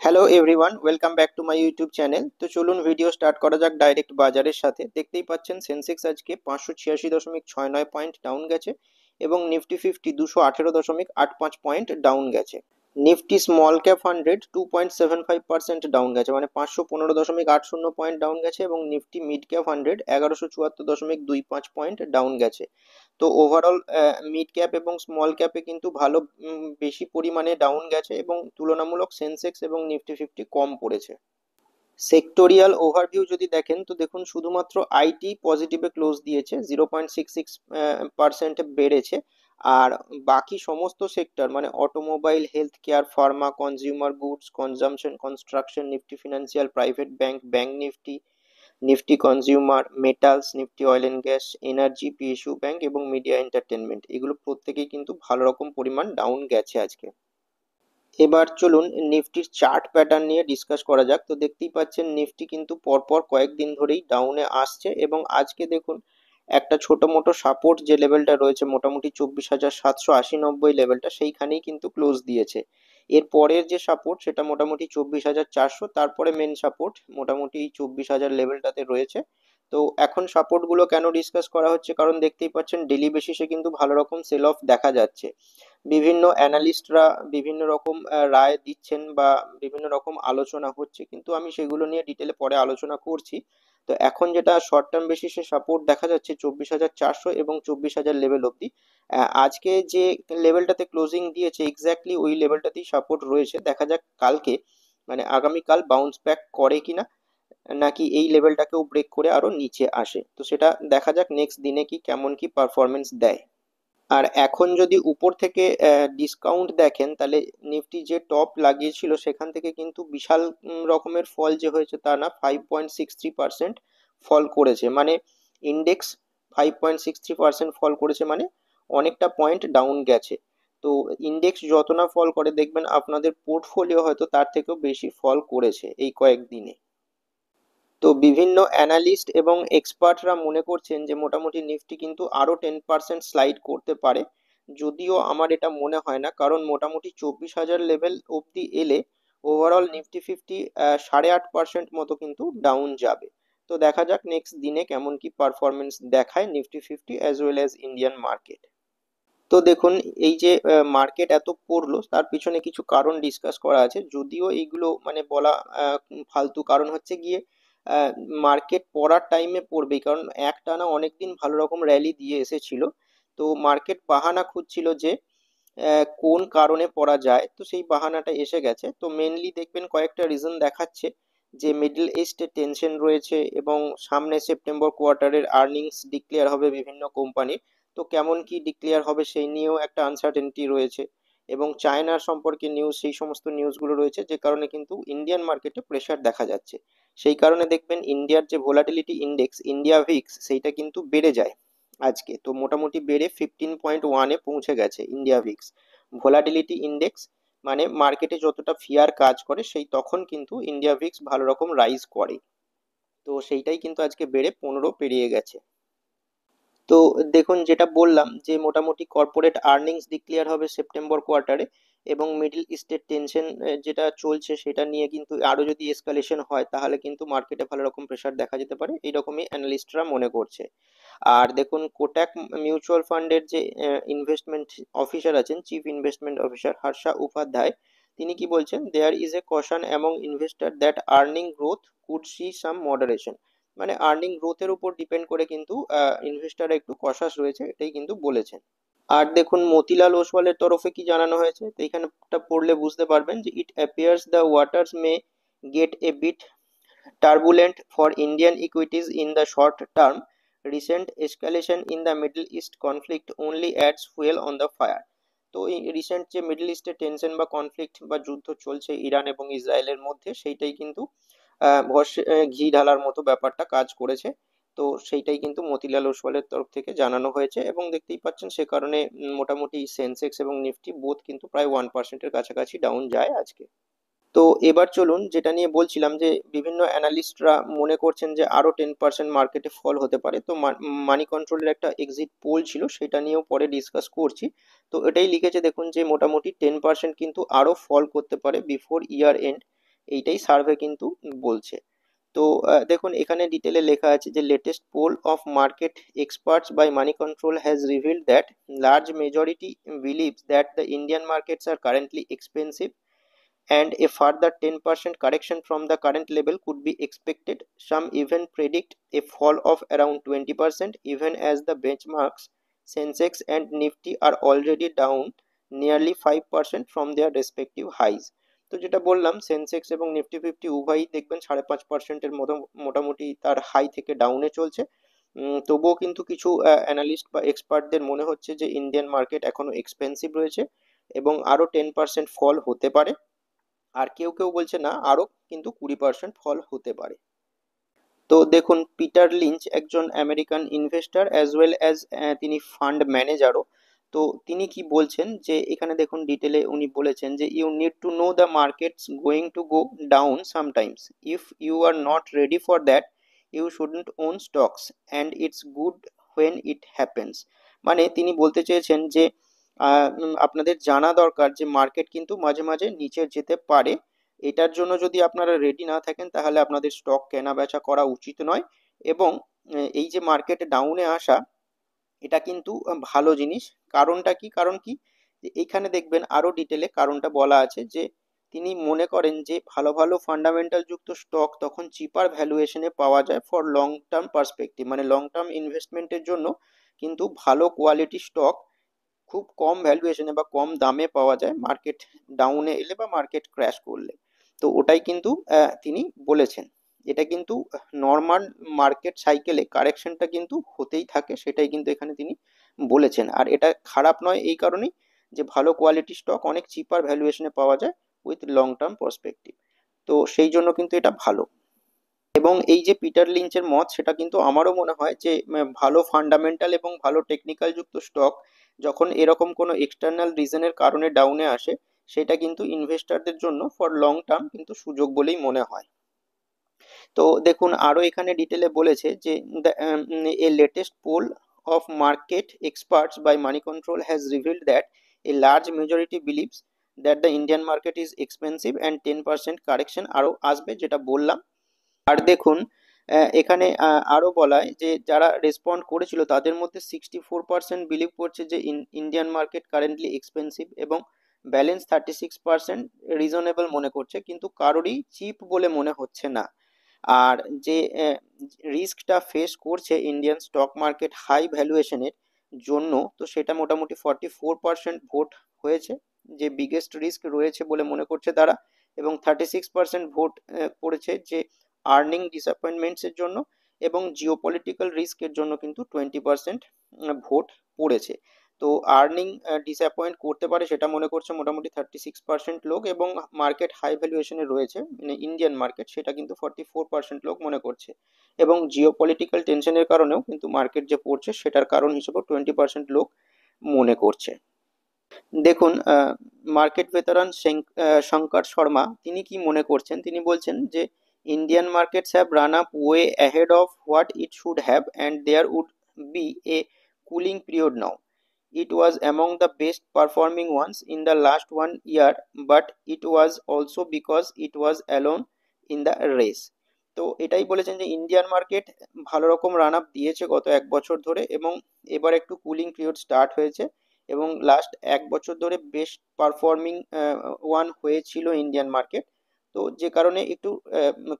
Hello everyone, welcome back to my YouTube channel. তো চলুন video start করা যাক ডাইরেক্ট বাজারের সাথে। দেখতেই পাচ্ছেন সেন্সেক্স আজকে 586.69 পয়েন্ট ডাউন গেছে এবং নিফটি ফিফটি 218.85 পয়েন্ট ডাউন গেছে। নিফটি স্মল ক্যাপ 100 2.75% ডাউন গেছে, মানে 515.80 পয়েন্ট ডাউন গেছে, এবং Nifty mid cap 1174.25 point down গেছে। তো ওভারঅল মিড ক্যাপ এবং স্মল ক্যাপে কিন্তু ভালো বেশি পরিমাণে ডাউন গেছে, এবং তুলনামূলক সেন্সেক্স এবং নিফটি ফিফটি কম পড়েছে। সেক্টোরিয়াল ওভারভিউ যদি দেখেন, তো দেখুন শুধুমাত্র আইটি পজিটিভে ক্লোজ দিয়েছে, 0.66% বেড়েছে। আর বাকি সমস্ত সেক্টর মানে automobile, health care, Pharma, consumer goods, consumption, construction, Nifty financial, private bank, bank Nifty, Nifty consumer, metals, Nifty oil and gas, energy, PSU bank এবং মিডিয়া এন্টারটেনমেন্ট, এগুলো প্রত্যেকেই কিন্তু ভালো রকম পরিমাণ ডাউন গেছে আজকে। এবার চলুন নিফটির চার্ট প্যাটার্ন নিয়ে ডিসকাস করা যাক। তো দেখতেই পাচ্ছেন নিফটি কিন্তু পরপর কয়েকদিন ধরেই ডাউনে আসছে, এবং আজকে দেখুন একটা ছোট মোটো সাপোর্ট যে লেভেলটা রয়েছে মোটামুটি 24,780-90 লেভেলটা, সেইখানেই কিন্তু ক্লোজ দিয়েছে। এর পরের যে সাপোর্ট সেটা মোটামুটি 24,400, তারপরে মেন সাপোর্ট মোটামুটি 24,000 লেভেলটাতে রয়েছে। তো এখন সাপোর্ট গুলো কেন ডিসকাস করা হচ্ছে, কারণ দেখতেই পাচ্ছেন ডেলি বেসিসে কিন্তু ভালো রকম সেল অফ দেখা যাচ্ছে। বিভিন্ন অ্যানালিস্টরা বিভিন্ন রকম রায় দিচ্ছেন বা বিভিন্ন রকম আলোচনা হচ্ছে, কিন্তু আমি সেগুলো নিয়ে ডিটেলে পরে আলোচনা করছি। তো এখন যেটা শর্ট টার্ম বেসিসে সাপোর্ট দেখা যাচ্ছে 24,400 এবং 24,000 লেভেল অবধি। আজকে যে লেভেলটাতে ক্লোজিং দিয়েছে এক্স্যাক্টলি ওই লেভেলটাতেই সাপোর্ট রয়েছে। দেখা যাক কালকে মানে আগামীকাল বাউন্স ব্যাক করে কিনা, নাকি এই লেভেলটাকেও ব্রেক করে আরো নিচে আসে। তো সেটা দেখা যাক নেক্সট দিনে কি কেমন কি পারফরমেন্স দেয়। আর এখন যদি উপর থেকে ডিসকাউন্ট দেখেন, তাহলে নিফটি যে টপ লাগিয়েছিল সেখান থেকে কিন্তু বিশাল রকমের ফল যে হয়েছে তা না, 5.63% ফল করেছে, মানে ইন্ডেক্স 5.63% ফল করেছে, মানে অনেকটা পয়েন্ট ডাউন গেছে। তো ইন্ডেক্স যত না ফল করে দেখবেন আপনাদের পোর্টফোলিও হয়তো তার থেকেও বেশি ফল করেছে এই কয়েকদিনে। তো বিভিন্ন অ্যানালিস্ট এবং এক্সপার্টরা মনে করছেন যে মোটামুটি নিফটি কিন্তু আরো 10% স্লাইড করতে পারে, যদিও আমার এটা মনে হয় না, কারণ মোটামুটি 24,000 লেভেল অবধি এলে ওভারঅল নিফটি ফিফটি 8.5% মতো কিন্তু ডাউন যাবে। তো দেখা যাক নেক্সট দিনে কেমন কি পারফরমেন্স দেখায় Nifty fifty as well as Indian market. তো দেখুন এই যে মার্কেট এত পড়লো তার পিছনে কিছু কারণ ডিসকাস করা আছে, যদিও এইগুলো মানে বলা ফালতু, কারণ হচ্ছে গিয়ে মার্কেট পড়ার টাইমে পড়বেই, কারণ একটানা অনেকদিন ভালো রকম র্যালি দিয়ে এসেছিল। তো মার্কেট বাহানা খুঁজছিল যে কোন কারণে পড়া যায়, তো সেই বাহানাটা এসে গেছে। তো মেনলি দেখবেন কয়েকটা রিজন দেখাচ্ছে যে মিডল ইস্টে টেনশন রয়েছে, এবং সামনে সেপ্টেম্বর কোয়ার্টারের আর্নিংস ডিক্লেয়ার হবে বিভিন্ন কোম্পানির। তো কেমন কি ডিক্লেয়ার হবে সেই নিয়েও একটা আনসার্টেনটি রয়েছে, এবং চায়নার সম্পর্কে নিউজ, সেই সমস্ত নিউজগুলো রয়েছে, যে কারণে কিন্তু ইন্ডিয়ান মার্কেটে প্রেসার দেখা যাচ্ছে। সেই কারণে দেখবেন ইন্ডিয়ার যে ভোলাটিলিটি ইন্ডেক্স ইন্ডিয়া ভিক্স সেইটা কিন্তু বেড়ে যায় আজকে। তো মোটামুটি বেড়ে 15.1-এ পৌঁছে গেছে ইন্ডিয়া ভিক্স। ভোলাটিলিটি ইন্ডেক্স মানে মার্কেটে যতটা ফিয়ার কাজ করে সেই তখন কিন্তু ইন্ডিয়া ভিক্স ভালো রকম রাইজ করে। তো সেইটাই কিন্তু আজকে বেড়ে 15 পেরিয়ে গেছে। তো দেখুন যেটা বললাম যে মোটামুটি কর্পোরেট আর্নিংস ডিক্লেয়ার হবে সেপ্টেম্বর কোয়ার্টারে, এবং মিডল ইস্টের টেনশন যেটা চলছে সেটা নিয়ে কিন্তু আরো যদি এসকালেশন হয় তাহলে কিন্তু মার্কেটে ভালো রকম প্রেসার দেখা যেতে পারে, এইরকমই অ্যানালিস্টরা মনে করছে। আর দেখুন কোটাক মিউচুয়াল ফান্ডের যে ইনভেস্টমেন্ট অফিসার আছেন, chief investment officer Harsha Upadhyaya, তিনি কি বলছেন, there is a caution among investor that earning growth could see some moderation. মানে আর্নিং গ্রোথের উপর ডিপেন্ড করে কিন্তু ইনভেস্টররা একটু কশাস রয়েছে, এটাই কিন্তু বলেছেন। আর দেখুন মতিলাল ওসওয়ালের তরফে কি জানানো হয়েছে, তো এখানেটা পড়লে বুঝতে পারবেন যে it appears the waters may get a bit turbulent for Indian equities in the short term. Recent escalation in the Middle East conflict only adds fuel on the fire. তো এই রিসেন্ট যে মিডল ইস্টে tension বা conflict বা যুদ্ধ চলছে Iran এবং ইসরায়েলের মধ্যে, সেইটাই কিন্তু ঘি ঢালার মতো ব্যাপারটা কাজ করেছে। তো সেইটাই কিন্তু মতিলাল ওসওয়ালের তরফ থেকে জানানো হয়েছে, এবং দেখতেই পাচ্ছেন সে কারণে মোটামুটি সেন্সেক্স এবং নিফটি বোথ কিন্তু প্রায় 1%-এর কাছাকাছি ডাউন যায় আজকে। তো এবার চলুন যেটা নিয়ে বলছিলাম যে বিভিন্ন অ্যানালিস্টরা মনে করছেন যে আরো 10% মার্কেটে ফল হতে পারে। তো মানি কন্ট্রোলের একটা এক্সিট পোল ছিল, সেটা নিয়েও পরে ডিসকাস করছি। তো এটাই লিখেছে দেখুন যে মোটামুটি 10% কিন্তু আরো ফল করতে পারে বিফোর ইয়ার এন্ড, এইটাই সার্ভে কিন্তু বলছে। তো দেখুন এখানে ডিটেলে লেখা আছে যে latest poll of market experts by Moneycontrol has revealed that large majority believes that the Indian markets are currently expensive and a further 10% correction from the current level could be expected. Some even predict a fall of around 20%, even as the benchmarks Sensex and Nifty are already down nearly 5% from their respective highs. তো যেটা বললাম, সেন্সেক্স এবং Nifty fifty উভয়ই দেখবেন 5.5%-এর মতো মোটামুটি তার high থেকে ডাউনে চলছে। তবুও কিন্তু কিছু অ্যানালিস্ট বা এক্সপার্টদের মনে হচ্ছে যে ইন্ডিয়ান মার্কেট এখনো এক্সপেন্সিভ রয়েছে এবং আরো 10% ফল হতে পারে। আর কেউ কেউ বলছে না, আরো কিন্তু 20% ফল হতে পারে। তো দেখুন পিটার লিঞ্চ একজন American investor as well as তিনি ফান্ড ম্যানেজারও। তো তিনি কি বলছেন যে এখানে দেখুন ডিটেলে উনি বলেছেন যে you need to know the markets going to go down sometimes, if you are not ready for that you shouldn't own stocks and it's good when it happens. মানে তিনি বলতে চেয়েছেন যে আপনাদের জানা দরকার যে মার্কেট কিন্তু মাঝে মাঝে নিচে যেতে পারে। এটার জন্য যদি আপনারা রেডি না থাকেন তাহলে আপনাদের স্টক কেনা বেচা করা উচিত নয়। এবং এই যে মার্কেট ডাউনে আসা, এটা কিন্তু ভালো জিনিস। কারণটা কি, কারণ কি যে এইখানে দেখবেন আরো ডিটেলে কারণটা বলা আছে যে তিনি মনে করেন যে ভালো ভালো ফান্ডামেন্টাল যুক্ত স্টক তখন চিপার ভ্যালুয়েশনে পাওয়া যায় ফর লং টার্ম পার্সপেক্টিভ, মানে লং টার্ম ইনভেস্টমেন্টের জন্য কিন্তু ভালো কোয়ালিটি স্টক খুব কম ভ্যালুয়েশনে বা কম দামে পাওয়া যায় মার্কেট ডাউনে এলে বা মার্কেট ক্র্যাশ করলে। তো ওটাই কিন্তু তিনি বলেছেন। এটা কিন্তু নর্মাল মার্কেট সাইকেলে কারেকশনটা কিন্তু হতেই থাকে, সেটাই কিন্তু এখানে তিনি বলেছেন। আর এটা খারাপ নয় এই কারণেই যে ভালো কোয়ালিটি স্টক অনেক চিপার ভ্যালুয়েশনে পাওয়া যায় উইথ লং টার্ম পার্সপেক্টিভ। তো সেই জন্য কিন্তু এটা ভালো। এবং এই যে পিটার লিঞ্চের মত, সেটা কিন্তু আমারও মনে হয় যে ভালো ফান্ডামেন্টাল এবং ভালো টেকনিক্যাল যুক্ত স্টক যখন এরকম কোনো এক্সটার্নাল রিজনের কারণে ডাউনে আসে, সেটা কিন্তু ইনভেস্টরদের জন্য ফর লং টার্ম কিন্তু সুযোগ বলেই মনে হয়। তো দেখুন আরো এখানে ডিটেলে বলেছে যে a latest poll of market experts by Moneycontrol has revealed that a large majority believes that the Indian market is expensive and 10% correction আরো আসবে, যেটা বললাম। আর দেখুন এখানে আরো বলায় যে যারা রেসপন্ড করেছিল তাদের মধ্যে 64% বিলিভ করছে যে ইন্ডিয়ান মার্কেট কারেন্টলি এক্সপেন্সিভ এবং ব্যালেন্স 36% রিজনেবল মনে করছে, কিন্তু কারোরই চিপ বলে মনে হচ্ছে না। আর যে রিস্কটা ফেস করছে ইন্ডিয়ান স্টক মার্কেট হাই ভ্যালুয়েশনের জন্য, তো সেটা মোটামুটি 44% ভোট হয়েছে যে বিগেস্ট রিস্ক রয়েছে বলে মনে করছে তারা। এবং 36% ভোট পড়েছে যে আর্নিং ডিসঅ্যাপয়েন্টমেন্টস এর জন্য, এবং জিওপলিটিক্যাল রিস্কের জন্য কিন্তু 20% ভোট পড়েছে। তো আর্নিং ডিসঅ্যাপয়েন্ট করতে পারে সেটা মনে করছে মোটামুটি 36% লোক, এবং মার্কেট হাই ভ্যালুয়েশনে রয়েছে মানে ইন্ডিয়ান মার্কেট, সেটা কিন্তু 44% লোক মনে করছে। এবং জিওপলিটিক্যাল টেনশনের কারণেও কিন্তু মার্কেট যে পড়ছে সেটার কারণ হিসেবে 20% লোক মনে করছে। দেখুন মার্কেট ভেটারান শঙ্কর শর্মা তিনি কি মনে করছেন, তিনি বলছেন যে Indian markets have run up way ahead of what it should have and there would be a cooling period now. It was among the best performing ones in the last 1 year, but it was also because it was alone in the race. তো এটাই বলেছেন যে Indian market ভালো রকম run up দিয়েছে গত 1 বছর ধরে, এবং এবার একটু কুলিং পিরিয়ড স্টার্ট হয়েছে, এবং লাস্ট 1 বছর ধরে বেস্ট পারফর্মিং ওয়ান হয়েছিল ইন্ডিয়ান মার্কেট। তো যে কারণে একটু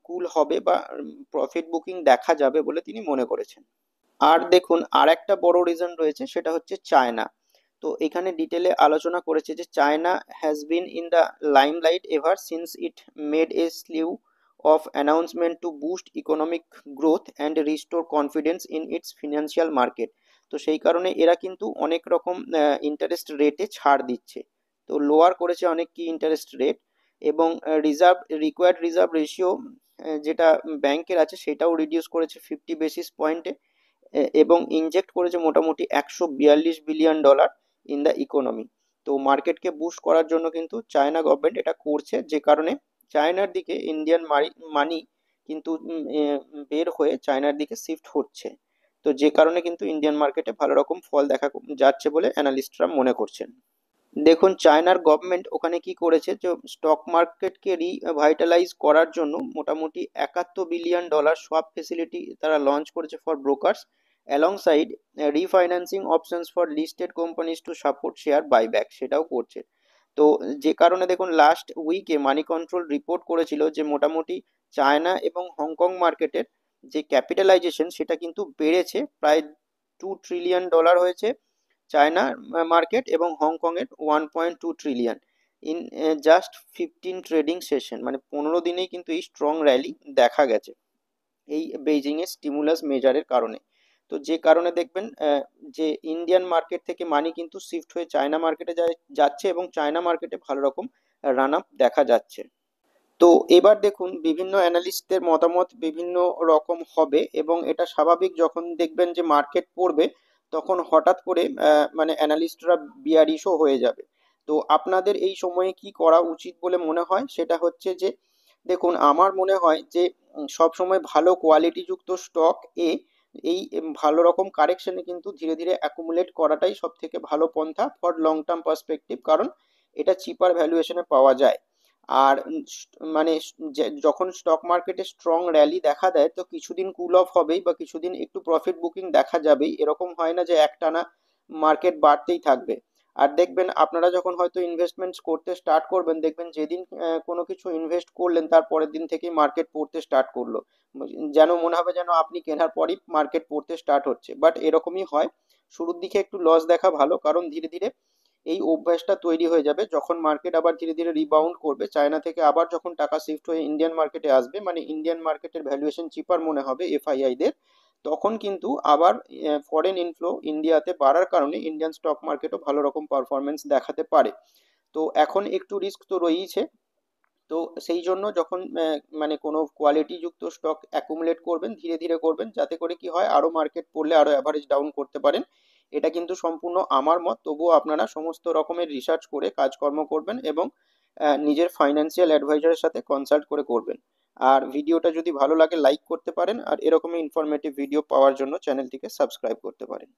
কুল হবে বা প্রফিট বুকিং দেখা যাবে বলে তিনি মনে করেছেন। আর দেখুন আর একটা বড় রিজন রয়েছে, সেটা হচ্ছে চায়না। তো এখানে ডিটেলে আলোচনা করেছে যে China has been in the limelight ever since it made a স্লিউ of announcement two boost economic growth and restore confidence in it's financial market. তো সেই কারণে এরা কিন্তু অনেক রকম ইন্টারেস্ট রেটে ছাড় দিচ্ছে। তো লোয়ার করেছে অনেক কি ইন্টারেস্ট রেট, এবং রিকোয়ার্ড রিজার্ভ রেশিও যেটা ব্যাংকের আছে সেটাও রিডিউস করেছে 50 বেসিস পয়েন্টে, এবং ইনজেক্ট করেছে মোটামুটি $142 বিলিয়ন ইন দ্য ইকোনমি। তো মার্কেটকে বুস্ট করার জন্য কিন্তু চায়না গভর্নমেন্ট এটা করছে, যে কারণে চায়নার দিকে ইন্ডিয়ান মানি কিন্তু বের হয়ে চায়নার দিকে শিফট হচ্ছে। তো যে কারণে কিন্তু ইন্ডিয়ান মার্কেটে ভালো রকম ফল দেখা যাচ্ছে বলে অ্যানালিস্টরা মনে করছেন। দেখুন, চায়নার গভর্নমেন্ট ওখানে কি করেছে, যে স্টক মার্কেটকে রিভাইটালাইজ করার জন্য মোটামুটি $71 বিলিয়ন সোয়াপ ফেসিলিটি তারা লঞ্চ করেছে for brokers, alongside refinancing options for listed companies to support share buyback, সেটাও করছে। তো যে কারণে দেখুন লাস্ট উইকে মানি কন্ট্রোল রিপোর্ট করেছিল যে মোটামুটি চায়না এবং হংকং মার্কেটের যে ক্যাপিটালাইজেশন সেটা কিন্তু বেড়েছে, প্রায় $2 ট্রিলিয়ন হয়েছে চায়না মার্কেট, এবং হংকং এর 1.2 trillion in just 15 trading session, মানে 15 দিনেই কিন্তু এই স্ট্রং র্যালি দেখা গেছে এই বেইজিং এর স্টিমুলাস মেজারের কারণে। তো যে কারণে দেখবেন যে ইন্ডিয়ান মার্কেট থেকে মানি কিন্তু শিফট হয়ে চায়না মার্কেটে যাচ্ছে, এবং চায়না মার্কেটে ভালো রকম রান আপ দেখা যাচ্ছে। তো এবার দেখুন, বিভিন্ন অ্যানালিস্টদের মতামত বিভিন্ন রকম হবে, এবং এটা স্বাভাবিক, যখন দেখবেন যে মার্কেট পড়বে তখন হঠাৎ করে মানে অ্যানালিস্টরা বিয়ারিশও হয়ে যাবে। তো আপনাদের এই সময়ে কি করা উচিত বলে মনে হয় সেটা হচ্ছে যে, দেখুন আমার মনে হয় যে সব সময় ভালো কোয়ালিটি যুক্ত স্টক এই ভালো রকম কারেকশনে কিন্তু ধীরে ধীরে অ্যাকুমুলেট করাটাই সব থেকে ভালো পন্থা ফর লং টার্ম পার্সপেক্টিভ, কারণ এটা চিপার ভ্যালুয়েশনে পাওয়া যায়। আর মানে যখন স্টক মার্কেটে স্ট্রং র্যালি দেখা দেয় তো কিছুদিন কুল অফ হবেই, বা কিছুদিন একটু প্রফিট বুকিং দেখা যাবেই, এরকম হয় না যে একটানা মার্কেট বাড়তেই থাকবে। আর দেখবেন আপনারা যখন হয়তো ইনভেস্টমেন্টস করতে স্টার্ট করবেন, দেখবেন যেদিন কোনো কিছু ইনভেস্ট করলেন তার পরের দিন থেকেই মার্কেট পড়তে স্টার্ট করলো, যেন মনে হবে যেন আপনি কেনার পরই মার্কেট পড়তে স্টার্ট হচ্ছে, বাট এরকমই হয়। শুরুর দিকে একটু লস দেখা ভালো, কারণ ধীরে ধীরে এই অভ্যাসটা তৈরি হয়ে যাবে, যখন মার্কেট আবার ধীরে ধীরে রিবাউন্ড করবে, চায়না থেকে আবার যখন টাকা শিফট হয়ে ইন্ডিয়ান মার্কেটে আসবে, মানে ইন্ডিয়ান মার্কেটের ভ্যালুয়েশন চিপার মনে হবে এফআইআই দের, তখন কিন্তু আবার ফরেন ইনফ্লো ইন্ডিয়াতে বাড়ার কারণে ইন্ডিয়ান স্টক মার্কেটও ভালো রকম পারফরমেন্স দেখাতে পারে। তো এখন একটু রিস্ক তো রয়েইছে। তো সেই জন্য যখন মানে কোনো কোয়ালিটি যুক্ত স্টক অ্যাকুমুলেট করবেন ধীরে ধীরে করবেন, যাতে করে কি হয় আরো মার্কেট পড়লে আরো অ্যাভারেজ ডাউন করতে পারেন। এটা কিন্তু সম্পূর্ণ আমার মত, তবুও আপনারা সমস্ত রকমের রিসার্চ করে কাজকর্ম করবেন, এবং নিজের ফাইন্যান্সিয়াল অ্যাডভাইজারের সাথে কনসাল্ট করে করবেন। আর ভিডিওটা যদি ভালো লাগে লাইক করতে পারেন, আর এরকমই ইনফরমেটিভ ভিডিও পাওয়ার জন্য চ্যানেলটিকে সাবস্ক্রাইব করতে পারেন।